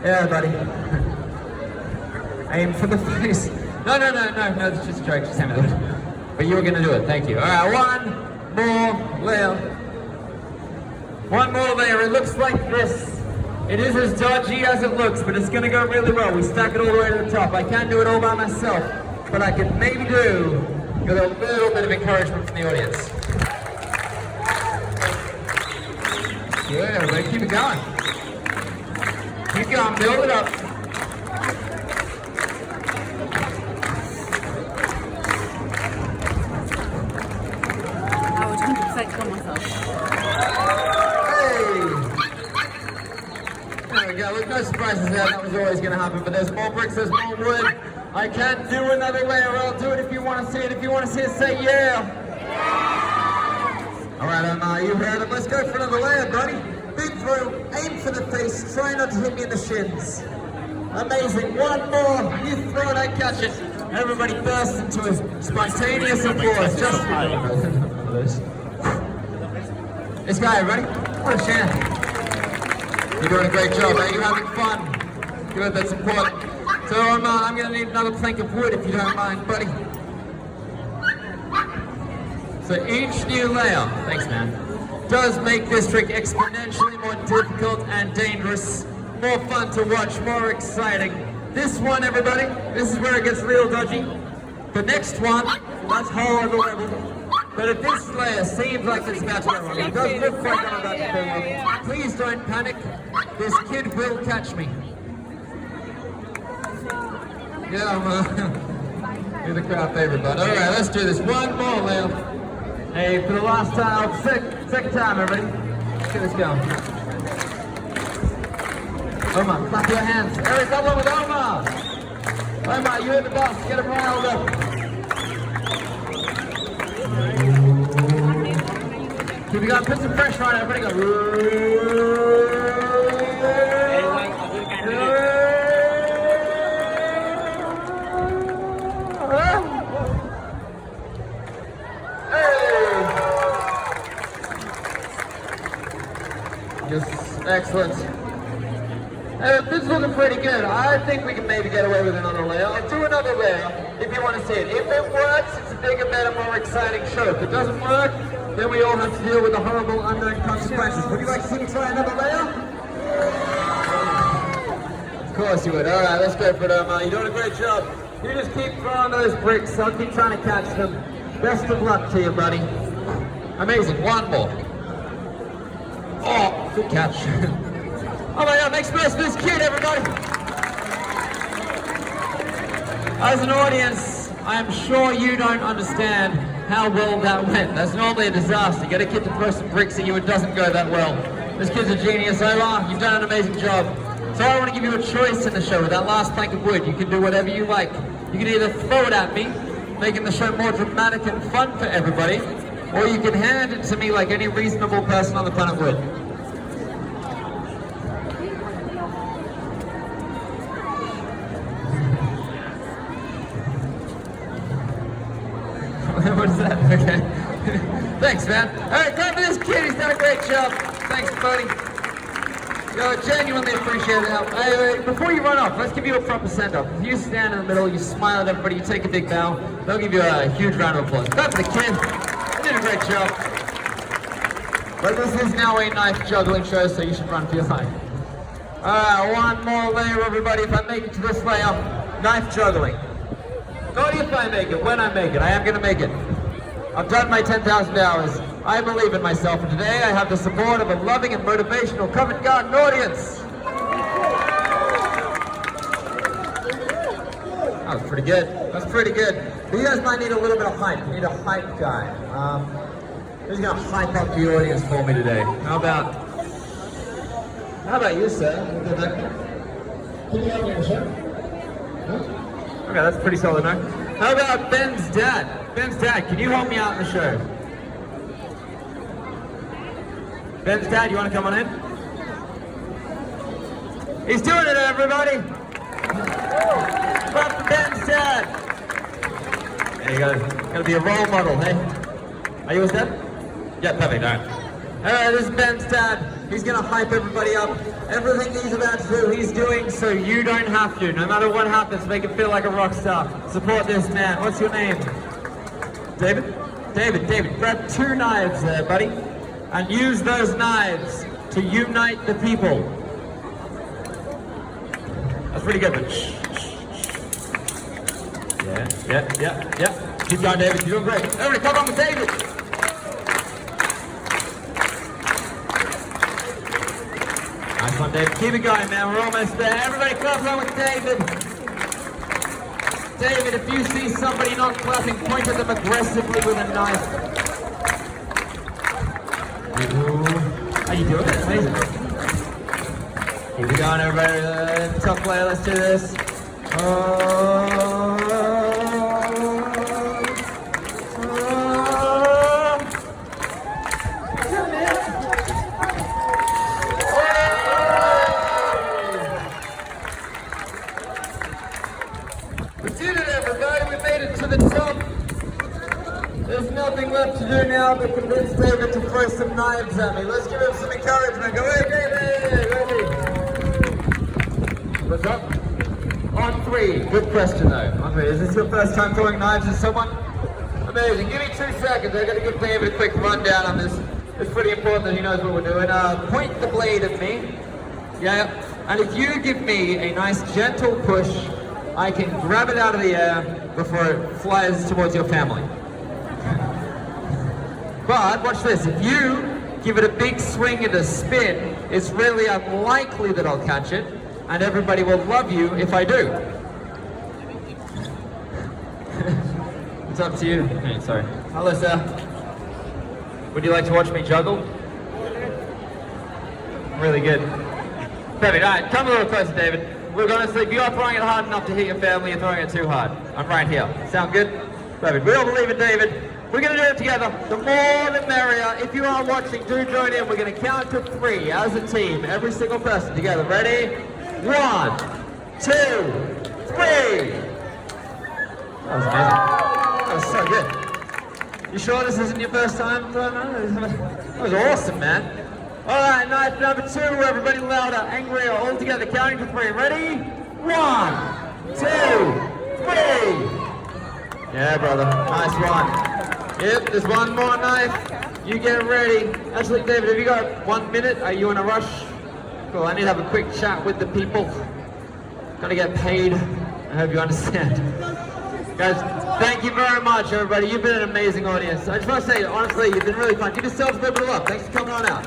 Yeah, buddy. Aim for the face. No, it's just a joke, just hand me that. But you were gonna do it, thank you. All right, one more layer. One more layer, it looks like this. It is as dodgy as it looks, but it's gonna go really well. We stack it all the way to the top. I can't do it all by myself, but I could maybe do with a little bit of encouragement from the audience. Good, everybody, keep it going. Keep going, build it up. I would 100% kill myself. Yeah, there's no surprises there, that was always going to happen, but there's more bricks, there's more wood. I can't do another layer, I'll do it if you want to see it. If you want to see it, say yeah. Alright, you heard it, let's go for another layer, buddy. Big throw, aim for the face, try not to hit me in the shins. Amazing, one more, you throw it, I catch it. Everybody bursts into a spontaneous applause, just for this. This guy, ready? What a chance. You're doing a great job, man. You're having fun. Good, that's important. So I'm going to need another plank of wood if you don't mind, buddy. So each new layer, thanks man, does make this trick exponentially more difficult and dangerous, more fun to watch, more exciting. This one, everybody, this is where it gets real dodgy. The next one, that's whole other level. But if this layer seems like it's about to go wrong, it does look like I'm about to go wrong, please don't panic. This kid will catch me. Yeah, you're the crowd favorite, bud. All right, let's do this. One more, Leo. Hey, for the last time, second time, everybody. Let's get this going. Omar, clap your hands. Eric, that one with Omar. Omar, you're the boss. Get him riled up. Keep it going, put some pressure on it, everybody go. Yes, excellent. This is looking pretty good. I think we can maybe get away with another layer. I'll do another layer if you want to see it. If it works, it's a bigger, better, more exciting show. If it doesn't work, then we all have to deal with the horrible unknown consequences. Would you like to see me try another layer? Of course you would. All right, let's go for it, Omar. You're doing a great job. You just keep throwing those bricks. I'll keep trying to catch them. Best of luck to you, buddy. Amazing. One more. Oh, good catch. Oh my God, make space for this kid, everybody. As an audience, I'm sure you don't understand how well that went. That's normally a disaster. You get a kid to throw some bricks at you, it doesn't go that well. This kid's a genius, Omar. You've done an amazing job. So I want to give you a choice in the show with that last plank of wood. You can do whatever you like. You can either throw it at me, making the show more dramatic and fun for everybody, or you can hand it to me like any reasonable person on the planet would. What is that? Okay. Thanks, man. All right, time for this kid. He's done a great job. Thanks, buddy. Yo, genuinely appreciate the help. Hey, before you run off, let's give you a proper send-off. If you stand in the middle, you smile at everybody, you take a big bow, they'll give you a huge round of applause. Clap for the kid. You did a great job. But this is now a knife juggling show, so you should run for your life. One more layer, everybody. If I make it to this layer, knife juggling. Not if I make it, when I make it. I am going to make it. I've done my 10,000 hours. I believe in myself, and today I have the support of a loving and motivational Covent Garden audience. That was pretty good. That's pretty good. But you guys might need a little bit of hype. You need a hype guy. Who's going to hype up the audience for me today? How about you, sir? Can you help me on the show? Okay, that's pretty solid, no? How about Ben's dad? Ben's dad, can you help me out in the show? Ben's dad, you want to come on in? He's doing it, everybody! Clap for Ben's dad! There you go. Gotta be a role model, hey? Are you his dad? Yeah, perfect, alright. This is Ben's dad. He's gonna hype everybody up. Everything he's about to do, he's doing so you don't have to. No matter what happens, make it feel like a rock star. Support this man. What's your name? David? David, grab 2 knives there, buddy. And use those knives to unite the people. That's pretty good, but shh. Yeah. Keep going, David. You're doing great. Everybody, come on with David. Nice one, David. Keep it going, man. We're almost there. Everybody, clap along with David. David, if you see somebody not clapping, point at them aggressively with a knife. How you doing? It's amazing. Keep it going, everybody. Top player, let's do this. We did it, everybody. We made it to the top. There's nothing left to do now but convince David to throw some knives at me. Let's give him some encouragement. Go, hey, David! Ready? What's up? On 3. Good question, though. On 3. Is this your first time throwing knives at someone? Amazing. Give me 2 seconds. I've got to give David a quick rundown on this. It's pretty important that he knows what we're doing. Point the blade at me. Yeah. And if you give me a nice gentle push, I can grab it out of the air before it flies towards your family. But watch this, if you give it a big swing and a spin, it's really unlikely that I'll catch it, and everybody will love you if I do. It's up to you. Hey, sorry. Hello, sir. Would you like to watch me juggle? Really good. Perfect. All right, come a little closer, David. Look, honestly, if you are throwing it hard enough to hit your family, you're throwing it too hard. I'm right here. Sound good? Perfect. We all believe it, David. We're going to do it together. The more the merrier. If you are watching, do join in. We're going to count to 3 as a team. Every single person together. Ready? 1, 2, 3. That was amazing. That was so good. You sure this isn't your first time? That was awesome, man. All right, knife number 2. Everybody louder, angrier, all together. Counting to 3. Ready? 1, 2, 3. Yeah, brother. Nice one. Yep, there's one more knife. You get ready. Actually, David, have you got 1 minute? Are you in a rush? Cool, I need to have a quick chat with the people. Gotta get paid. I hope you understand. Guys, thank you very much, everybody. You've been an amazing audience. I just want to say, honestly, you've been really fun. Give yourselves a little bit of love. Thanks for coming on out.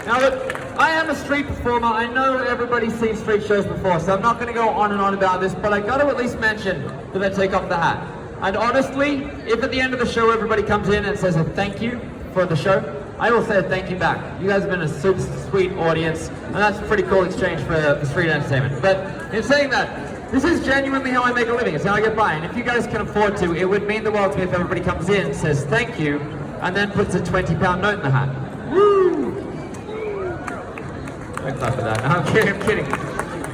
Now look, I am a street performer. I know everybody's seen street shows before, so I'm not going to go on and on about this, but I got to at least mention that I take off the hat. And honestly, if at the end of the show everybody comes in and says a thank you for the show, I will say a thank you back. You guys have been a super sweet audience, and that's a pretty cool exchange for street entertainment. But in saying that, this is genuinely how I make a living. It's how I get by. And if you guys can afford to, it would mean the world to me if everybody comes in, says thank you, and then puts a £20 note in the hat. Woo! Don't clap for that. No, I'm kidding.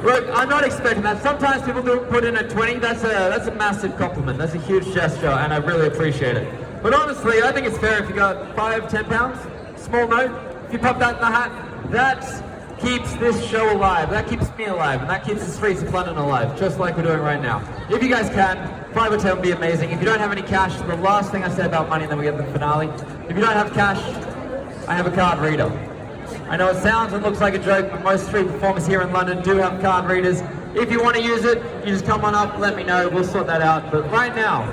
Look, I'm not expecting that. Sometimes people do put in a 20. That's a massive compliment. That's a huge gesture, and I really appreciate it. But honestly, I think it's fair if you got £5, £10, small note. If you pop that in the hat, that keeps this show alive. That keeps me alive, and that keeps the streets of London alive, just like we're doing right now. If you guys can, 5 or 10 would be amazing. If you don't have any cash, the last thing I said about money, and then we get to the finale. If you don't have cash, I have a card reader. I know it sounds and looks like a joke, but most street performers here in London do have card readers. If you want to use it, you just come on up, let me know, we'll sort that out. But right now,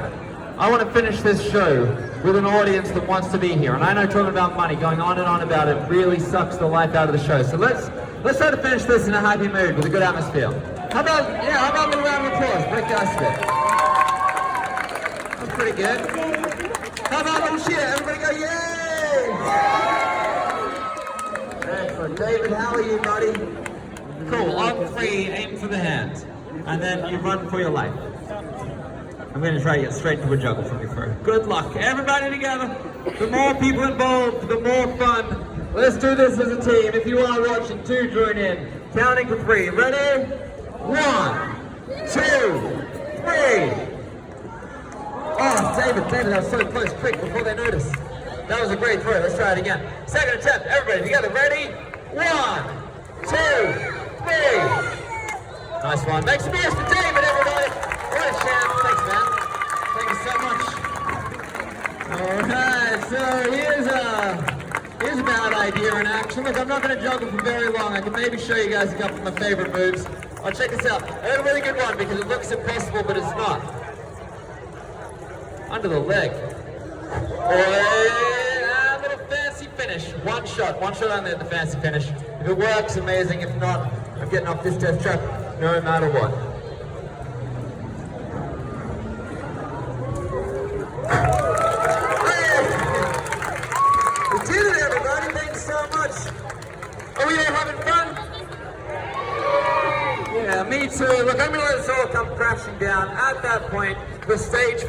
I want to finish this show with an audience that wants to be here. And I know talking about money, going on and on about it, really sucks the life out of the show. So let's try to finish this in a happy mood with a good atmosphere. How about a little round of applause? Break the ice a bit. That's pretty good. How about a little cheer? Everybody go, yay! Excellent. David, how are you, buddy? Cool. On 3, aim for the hands. And then you run for your life. I'm going to try to get straight to a juggle from you first. Good luck. Everybody together. The more people involved, the more fun. Let's do this as a team. If you are watching, do join in. Counting to 3. Ready? 1, 2, 3. Oh, David, that was so close. Quick, before they notice. That was a great throw. Let's try it again. Second attempt. Everybody together. Ready? 1, 2, Nice one. Make some ears for David, everybody. What a champ. Thanks, man. Thank you so much. Alright, so here's a bad idea in action. Look, I'm not going to juggle for very long. I can maybe show you guys a couple of my favorite moves. Oh, check this out. I had a really good one because it looks impossible, but it's not. Under the leg. A little fancy finish. One shot only at the fancy finish. If it works, amazing. If not, I'm getting off this test track no matter what. We did it, everybody. Thanks so much. Are we all having fun? Yeah, me too. Look, I'm going to let this all come crashing down. At that point, the stage